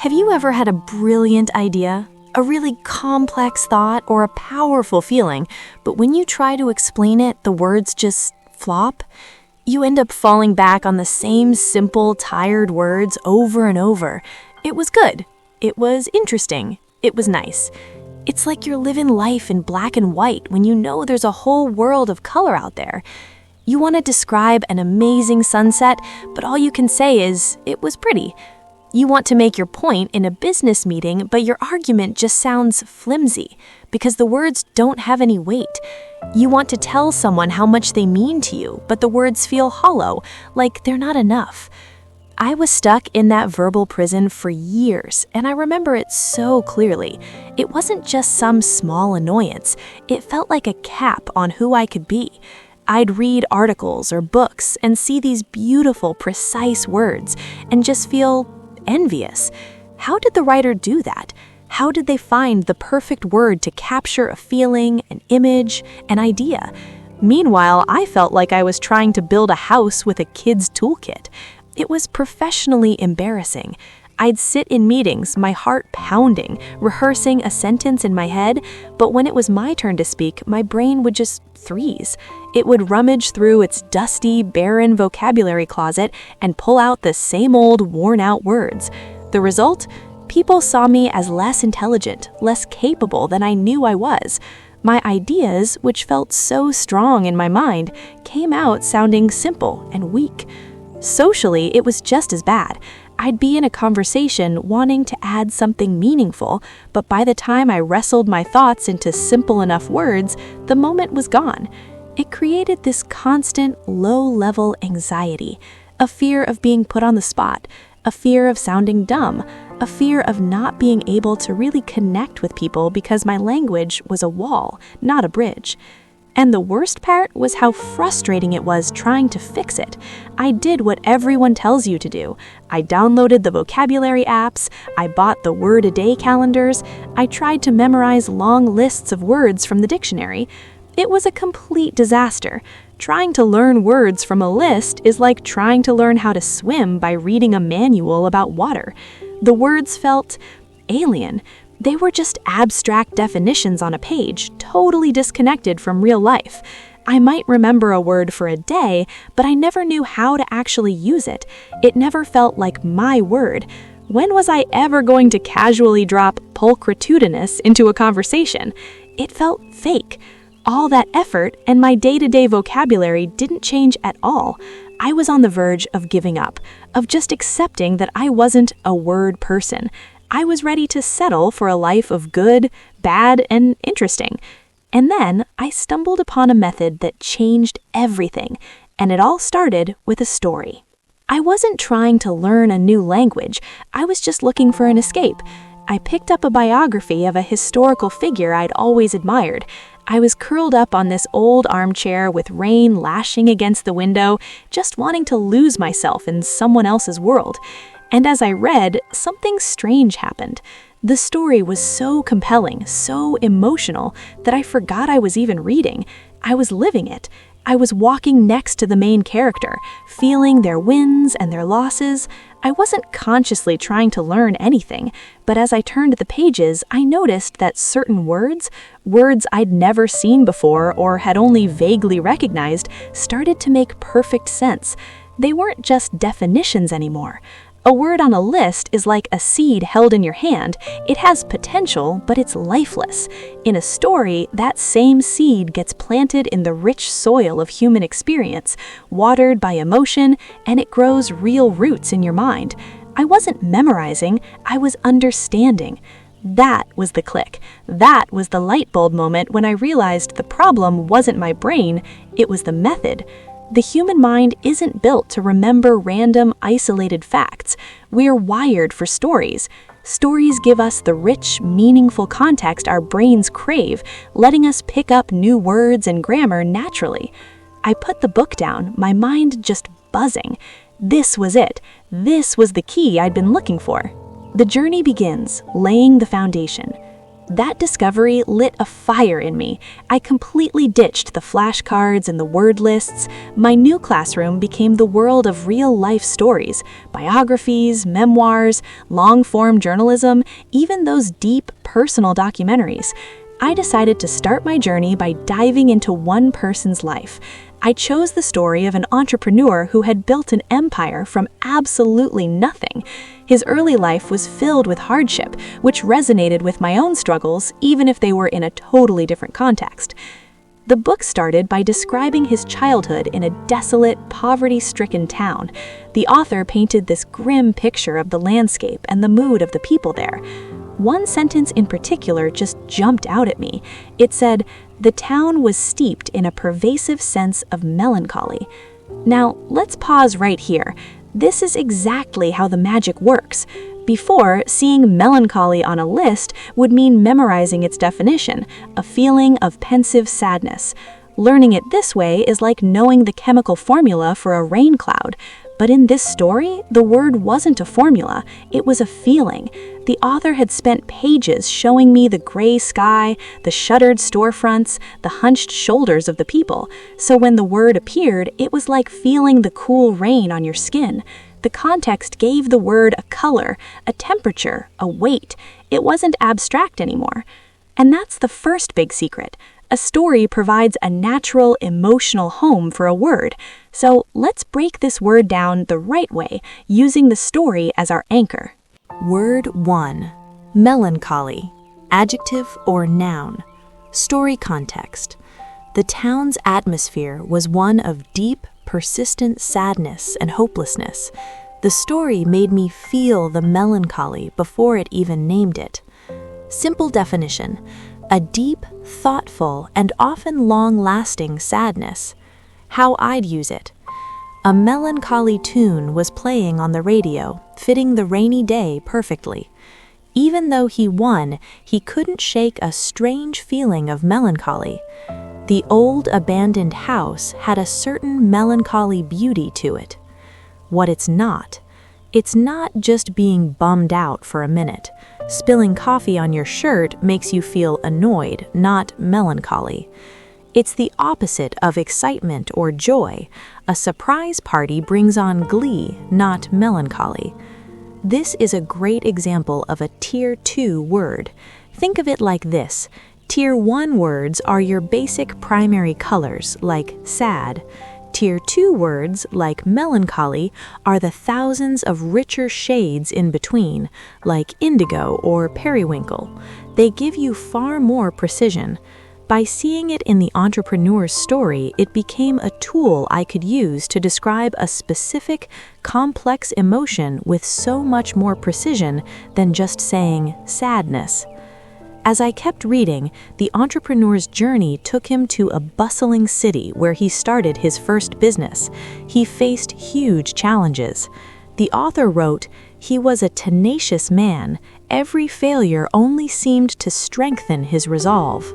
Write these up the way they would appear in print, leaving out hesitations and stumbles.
Have you ever had a brilliant idea, a really complex thought, or a powerful feeling, but when you try to explain it, the words just flop? You end up falling back on the same simple, tired words over and over. It was good. It was interesting. It was nice. It's like you're living life in black and white when you know there's a whole world of color out there. You want to describe an amazing sunset, but all you can say is, it was pretty. You want to make your point in a business meeting, but your argument just sounds flimsy because the words don't have any weight. You want to tell someone how much they mean to you, but the words feel hollow, like they're not enough. I was stuck in that verbal prison for years, and I remember it so clearly. It wasn't just some small annoyance. It felt like a cap on who I could be. I'd read articles or books and see these beautiful, precise words and just feel envious. How did the writer do that? How did they find the perfect word to capture a feeling, an image, an idea? Meanwhile, I felt like I was trying to build a house with a kid's toolkit. It was professionally embarrassing. I'd sit in meetings, my heart pounding, rehearsing a sentence in my head, but when it was my turn to speak, my brain would just freeze. It would rummage through its dusty, barren vocabulary closet and pull out the same old, worn-out words. The result? People saw me as less intelligent, less capable than I knew I was. My ideas, which felt so strong in my mind, came out sounding simple and weak. Socially, it was just as bad. I'd be in a conversation wanting to add something meaningful, but by the time I wrestled my thoughts into simple enough words, the moment was gone. It created this constant, low-level anxiety, a fear of being put on the spot, a fear of sounding dumb, a fear of not being able to really connect with people because my language was a wall, not a bridge. And the worst part was how frustrating it was trying to fix it. I did what everyone tells you to do. I downloaded the vocabulary apps, I bought the word-a-day calendars, I tried to memorize long lists of words from the dictionary. It was a complete disaster. Trying to learn words from a list is like trying to learn how to swim by reading a manual about water. The words felt alien. They were just abstract definitions on a page, totally disconnected from real life. I might remember a word for a day, but I never knew how to actually use it. It never felt like my word. When was I ever going to casually drop pulchritudinous into a conversation? It felt fake. All that effort and my day-to-day vocabulary didn't change at all. I was on the verge of giving up, of just accepting that I wasn't a word person. I was ready to settle for a life of good, bad, and interesting. And then I stumbled upon a method that changed everything, and it all started with a story. I wasn't trying to learn a new language. I was just looking for an escape. I picked up a biography of a historical figure I'd always admired. I was curled up on this old armchair with rain lashing against the window, just wanting to lose myself in someone else's world. And as I read, something strange happened. The story was so compelling, so emotional, that I forgot I was even reading. I was living it. I was walking next to the main character, feeling their wins and their losses. I wasn't consciously trying to learn anything, but as I turned the pages, I noticed that certain words I'd never seen before or had only vaguely recognized, started to make perfect sense. They weren't just definitions anymore. A word on a list is like a seed held in your hand. It has potential, but it's lifeless. In a story, that same seed gets planted in the rich soil of human experience, watered by emotion, and it grows real roots in your mind. I wasn't memorizing, I was understanding. That was the click. That was the light bulb moment when I realized the problem wasn't my brain, it was the method. The human mind isn't built to remember random, isolated facts. We're wired for stories. Stories give us the rich, meaningful context our brains crave, letting us pick up new words and grammar naturally. I put the book down, my mind just buzzing. This was it. This was the key I'd been looking for. The journey begins, laying the foundation. That discovery lit a fire in me. I completely ditched the flashcards and the word lists. My new classroom became the world of real-life stories, biographies, memoirs, long-form journalism, even those deep, personal documentaries. I decided to start my journey by diving into one person's life. I chose the story of an entrepreneur who had built an empire from absolutely nothing. His early life was filled with hardship, which resonated with my own struggles, even if they were in a totally different context. The book started by describing his childhood in a desolate, poverty-stricken town. The author painted this grim picture of the landscape and the mood of the people there. One sentence in particular just jumped out at me. It said, "The town was steeped in a pervasive sense of melancholy." Now, let's pause right here. This is exactly how the magic works. Before, seeing melancholy on a list would mean memorizing its definition, a feeling of pensive sadness. Learning it this way is like knowing the chemical formula for a rain cloud. But in this story, the word wasn't a formula, it was a feeling. The author had spent pages showing me the gray sky, the shuttered storefronts, the hunched shoulders of the people. So when the word appeared, it was like feeling the cool rain on your skin. The context gave the word a color, a temperature, a weight. It wasn't abstract anymore. And that's the first big secret. A story provides a natural, emotional home for a word. So let's break this word down the right way, using the story as our anchor. Word 1. Melancholy. Adjective or noun. Story context. The town's atmosphere was one of deep, persistent sadness and hopelessness. The story made me feel the melancholy before it even named it. Simple definition. A deep, thoughtful, and often long-lasting sadness. How I'd use it. A melancholy tune was playing on the radio, fitting the rainy day perfectly. Even though he won, he couldn't shake a strange feeling of melancholy. The old abandoned house had a certain melancholy beauty to it. What it's not just being bummed out for a minute. Spilling coffee on your shirt makes you feel annoyed, not melancholy. It's the opposite of excitement or joy. A surprise party brings on glee, not melancholy. This is a great example of a Tier 2 word. Think of it like this. Tier 1 words are your basic primary colors, like sad. Tier 2 words, like melancholy, are the thousands of richer shades in between, like indigo or periwinkle. They give you far more precision. By seeing it in the entrepreneur's story, it became a tool I could use to describe a specific, complex emotion with so much more precision than just saying sadness. As I kept reading, the entrepreneur's journey took him to a bustling city where he started his first business. He faced huge challenges. The author wrote, "He was a tenacious man. Every failure only seemed to strengthen his resolve."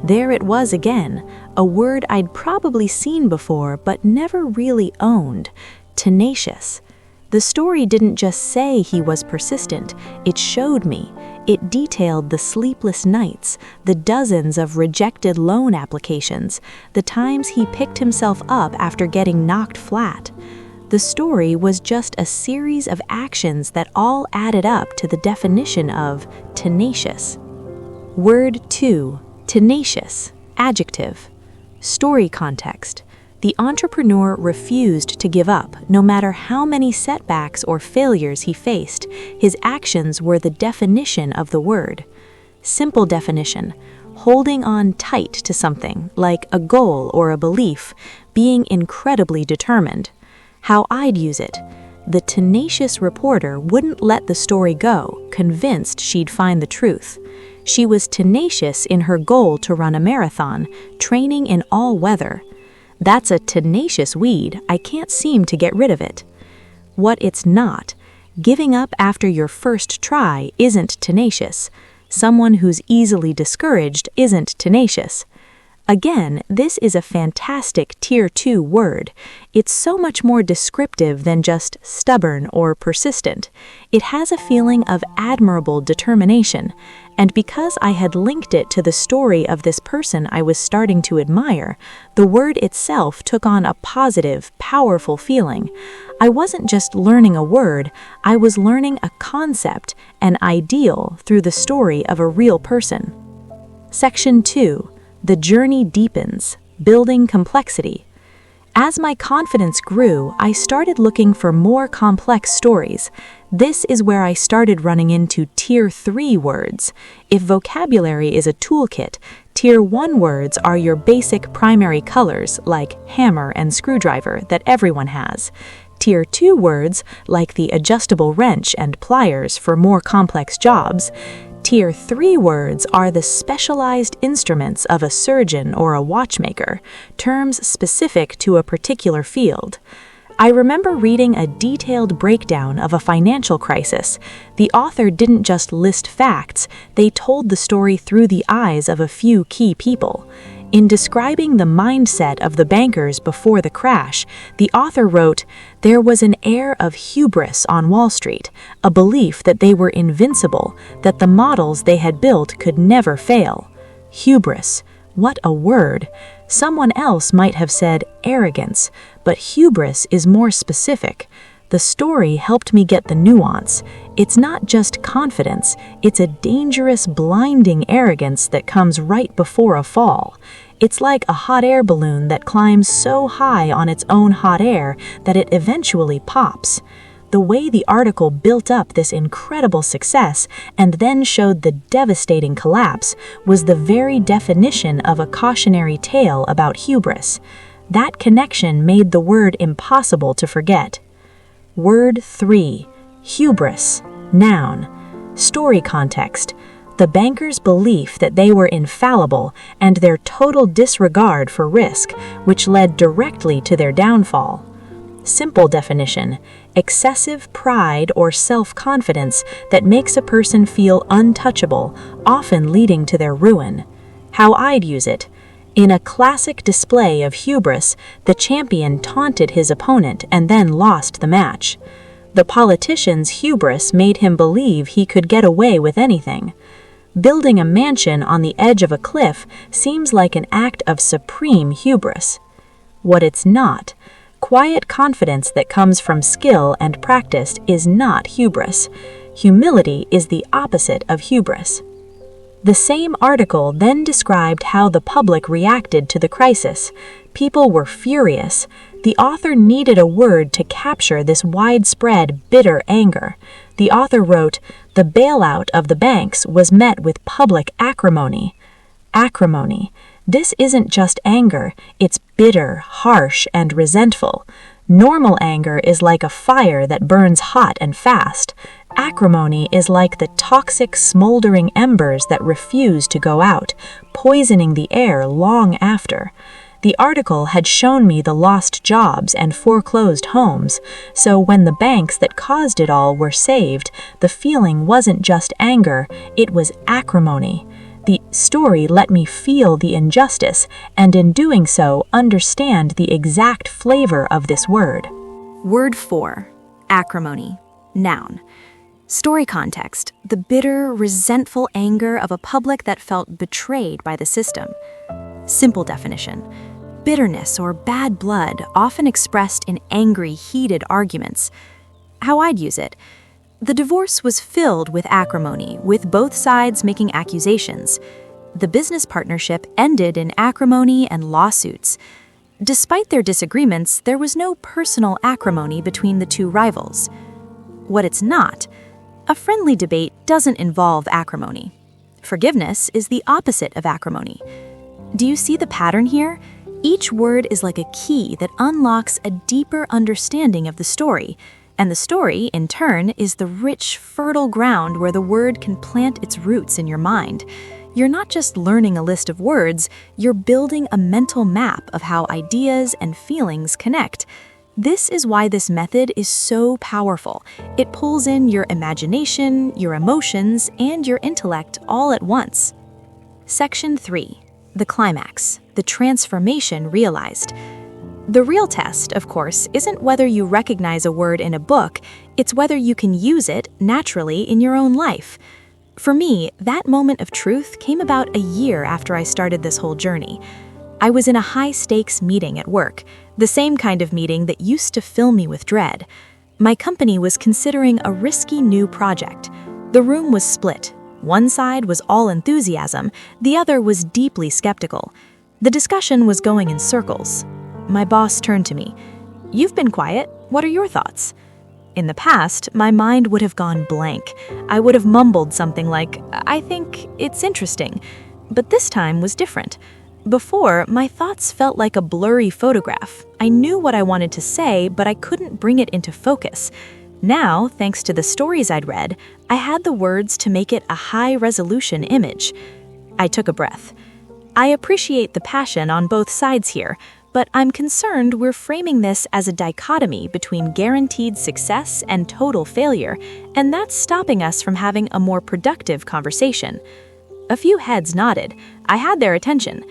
There it was again, a word I'd probably seen before but never really owned. Tenacious. The story didn't just say he was persistent, it showed me. It detailed the sleepless nights, the dozens of rejected loan applications, the times he picked himself up after getting knocked flat. The story was just a series of actions that all added up to the definition of tenacious. Word 2. Tenacious. Adjective. Story context. The entrepreneur refused to give up, no matter how many setbacks or failures he faced. His actions were the definition of the word. Simple definition. Holding on tight to something, like a goal or a belief, being incredibly determined. How I'd use it. The tenacious reporter wouldn't let the story go, convinced she'd find the truth. She was tenacious in her goal to run a marathon, training in all weather. That's a tenacious weed. I can't seem to get rid of it. What it's not. Giving up after your first try isn't tenacious. Someone who's easily discouraged isn't tenacious. Again, this is a fantastic Tier 2 word. It's so much more descriptive than just stubborn or persistent. It has a feeling of admirable determination, and because I had linked it to the story of this person I was starting to admire, the word itself took on a positive, powerful feeling. I wasn't just learning a word, I was learning a concept, an ideal, through the story of a real person. Section 2. The journey deepens, building complexity. As my confidence grew, I started looking for more complex stories. This is where I started running into Tier 3 words. If vocabulary is a toolkit, Tier 1 words are your basic primary colors like hammer and screwdriver that everyone has. Tier 2 words, like the adjustable wrench and pliers for more complex jobs. Tier 3 words are the specialized instruments of a surgeon or a watchmaker, terms specific to a particular field. I remember reading a detailed breakdown of a financial crisis. The author didn't just list facts, they told the story through the eyes of a few key people. In describing the mindset of the bankers before the crash, the author wrote, "There was an air of hubris on Wall Street, a belief that they were invincible, that the models they had built could never fail." Hubris. What a word! Someone else might have said arrogance, but hubris is more specific. The story helped me get the nuance. It's not just confidence, it's a dangerous, blinding arrogance that comes right before a fall. It's like a hot air balloon that climbs so high on its own hot air that it eventually pops. The way the article built up this incredible success and then showed the devastating collapse was the very definition of a cautionary tale about hubris. That connection made the word impossible to forget. Word 3. Hubris. Noun. Story context. The bankers' belief that they were infallible and their total disregard for risk, which led directly to their downfall. Simple definition. Excessive pride or self-confidence that makes a person feel untouchable, often leading to their ruin. How I'd use it. In a classic display of hubris, the champion taunted his opponent and then lost the match. The politician's hubris made him believe he could get away with anything. Building a mansion on the edge of a cliff seems like an act of supreme hubris. What it's not. Quiet confidence that comes from skill and practice is not hubris. Humility is the opposite of hubris. The same article then described how the public reacted to the crisis. People were furious. The author needed a word to capture this widespread, bitter anger. The author wrote, "The bailout of the banks was met with public acrimony." Acrimony. This isn't just anger, it's bitter, harsh, and resentful. Normal anger is like a fire that burns hot and fast. Acrimony is like the toxic, smoldering embers that refuse to go out, poisoning the air long after. The article had shown me the lost jobs and foreclosed homes, so when the banks that caused it all were saved, the feeling wasn't just anger, it was acrimony. The story let me feel the injustice, and in doing so, understand the exact flavor of this word. Word 4. Acrimony. Noun. Story context. The bitter, resentful anger of a public that felt betrayed by the system. Simple definition. Bitterness or bad blood, often expressed in angry, heated arguments. How I'd use it. The divorce was filled with acrimony, with both sides making accusations. The business partnership ended in acrimony and lawsuits. Despite their disagreements, there was no personal acrimony between the two rivals. What it's not. A friendly debate doesn't involve acrimony. Forgiveness is the opposite of acrimony. Do you see the pattern here? Each word is like a key that unlocks a deeper understanding of the story, and the story, in turn, is the rich, fertile ground where the word can plant its roots in your mind. You're not just learning a list of words, you're building a mental map of how ideas and feelings connect. This is why this method is so powerful. It pulls in your imagination, your emotions, and your intellect all at once. Section 3. The climax. the transformation realized. The real test, of course, isn't whether you recognize a word in a book, it's whether you can use it naturally in your own life. For me, that moment of truth came about a year after I started this whole journey. I was in a high-stakes meeting at work, the same kind of meeting that used to fill me with dread. My company was considering a risky new project. The room was split. One side was all enthusiasm, the other was deeply skeptical. The discussion was going in circles. My boss turned to me. "You've been quiet. What are your thoughts?" In the past, my mind would have gone blank. I would have mumbled something like, "I think it's interesting." But this time was different. Before, my thoughts felt like a blurry photograph. I knew what I wanted to say, but I couldn't bring it into focus. Now, thanks to the stories I'd read, I had the words to make it a high-resolution image. I took a breath. I appreciate the passion on both sides here, but I'm concerned we're framing this as a dichotomy between guaranteed success and total failure, and that's stopping us from having a more productive conversation. A few heads nodded. I had their attention.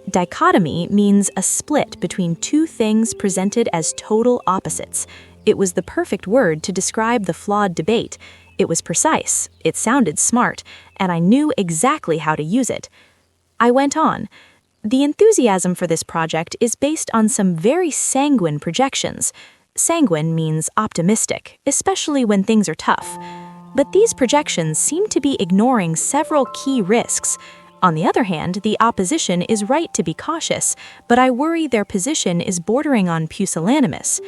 Dichotomy means a split between two things presented as total opposites. It was the perfect word to describe the flawed debate. It was precise, it sounded smart, and I knew exactly how to use it. I went on. The enthusiasm for this project is based on some very sanguine projections. Sanguine means optimistic, especially when things are tough. But these projections seem to be ignoring several key risks. On the other hand, the opposition is right to be cautious, but I worry their position is bordering on pusillanimous.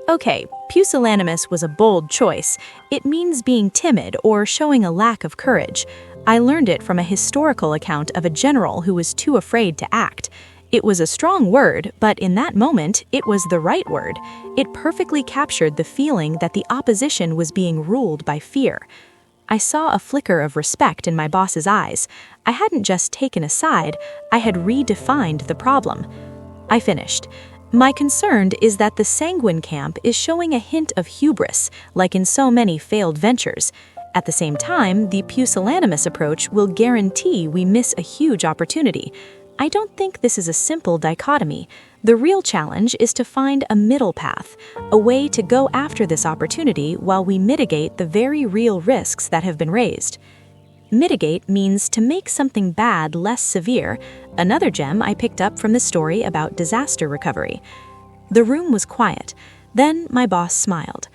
Okay, pusillanimous was a bold choice. It means being timid or showing a lack of courage. I learned it from a historical account of a general who was too afraid to act. It was a strong word, but in that moment, it was the right word. It perfectly captured the feeling that the opposition was being ruled by fear. I saw a flicker of respect in my boss's eyes. I hadn't just taken a side, I had redefined the problem. I finished. My concern is that the sanguine camp is showing a hint of hubris, like in so many failed ventures. At the same time, the pusillanimous approach will guarantee we miss a huge opportunity. I don't think this is a simple dichotomy. The real challenge is to find a middle path, a way to go after this opportunity while we mitigate the very real risks that have been raised. Mitigate means to make something bad less severe, another gem I picked up from the story about disaster recovery. The room was quiet. Then my boss smiled.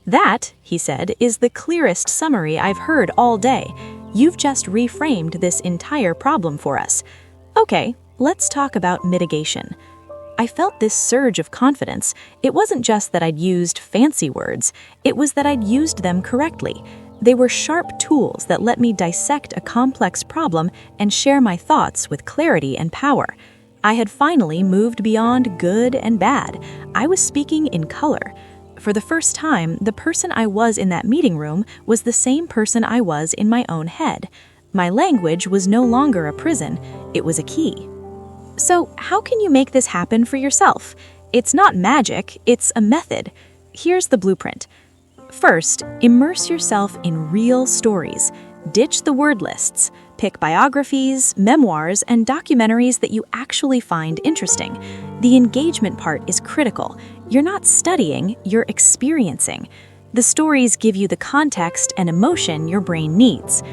"That," he said, "is the clearest summary I've heard all day. You've just reframed this entire problem for us. Okay, let's talk about mitigation." I felt this surge of confidence. It wasn't just that I'd used fancy words, it was that I'd used them correctly. They were sharp tools that let me dissect a complex problem and share my thoughts with clarity and power. I had finally moved beyond good and bad. I was speaking in color. For the first time, the person I was in that meeting room was the same person I was in my own head. My language was no longer a prison, it was a key. So, how can you make this happen for yourself? It's not magic, it's a method. Here's the blueprint. First, immerse yourself in real stories. Ditch the word lists. Pick biographies, memoirs, and documentaries that you actually find interesting. The engagement part is critical. You're not studying, you're experiencing. The stories give you the context and emotion your brain needs.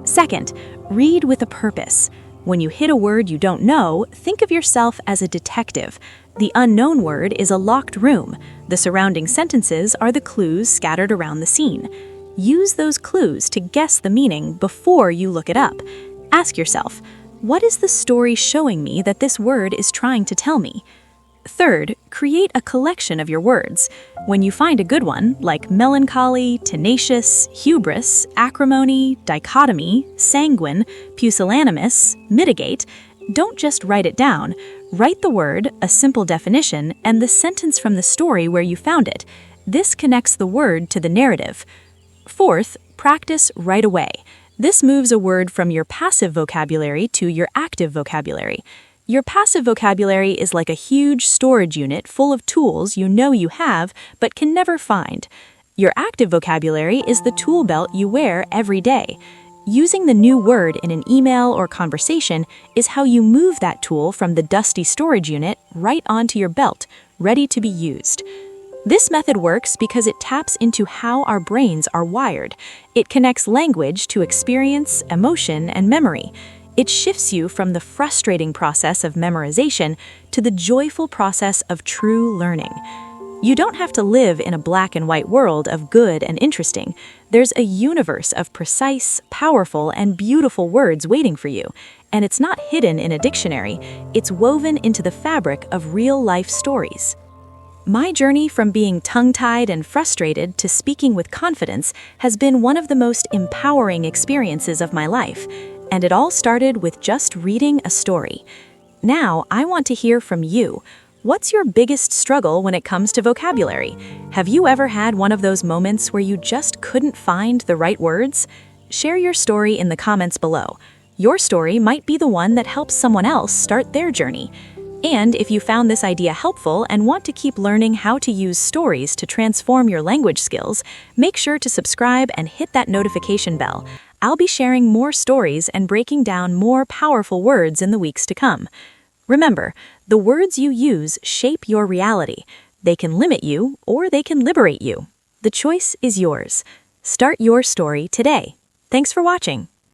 Second, read with a purpose. When you hit a word you don't know, think of yourself as a detective. The unknown word is a locked room. The surrounding sentences are the clues scattered around the scene. Use those clues to guess the meaning before you look it up. Ask yourself, what is the story showing me that this word is trying to tell me? Third, create a collection of your words. When you find a good one, like melancholy, tenacious, hubris, acrimony, dichotomy, sanguine, pusillanimous, mitigate, don't just write it down. Write the word, a simple definition, and the sentence from the story where you found it. This connects the word to the narrative. Fourth, practice right away. This moves a word from your passive vocabulary to your active vocabulary. Your passive vocabulary is like a huge storage unit full of tools you know you have but can never find. Your active vocabulary is the tool belt you wear every day. Using the new word in an email or conversation is how you move that tool from the dusty storage unit right onto your belt, ready to be used. This method works because it taps into how our brains are wired. It connects language to experience, emotion, and memory. It shifts you from the frustrating process of memorization to the joyful process of true learning. You don't have to live in a black and white world of good and interesting. There's a universe of precise, powerful, and beautiful words waiting for you. And it's not hidden in a dictionary, it's woven into the fabric of real-life stories. My journey from being tongue-tied and frustrated to speaking with confidence has been one of the most empowering experiences of my life, and it all started with just reading a story. Now, I want to hear from you. What's your biggest struggle when it comes to vocabulary? Have you ever had one of those moments where you just couldn't find the right words? Share your story in the comments below. Your story might be the one that helps someone else start their journey. And if you found this idea helpful and want to keep learning how to use stories to transform your language skills, make sure to subscribe and hit that notification bell. I'll be sharing more stories and breaking down more powerful words in the weeks to come. Remember, the words you use shape your reality. They can limit you or they can liberate you. The choice is yours. Start your story today. Thanks for watching.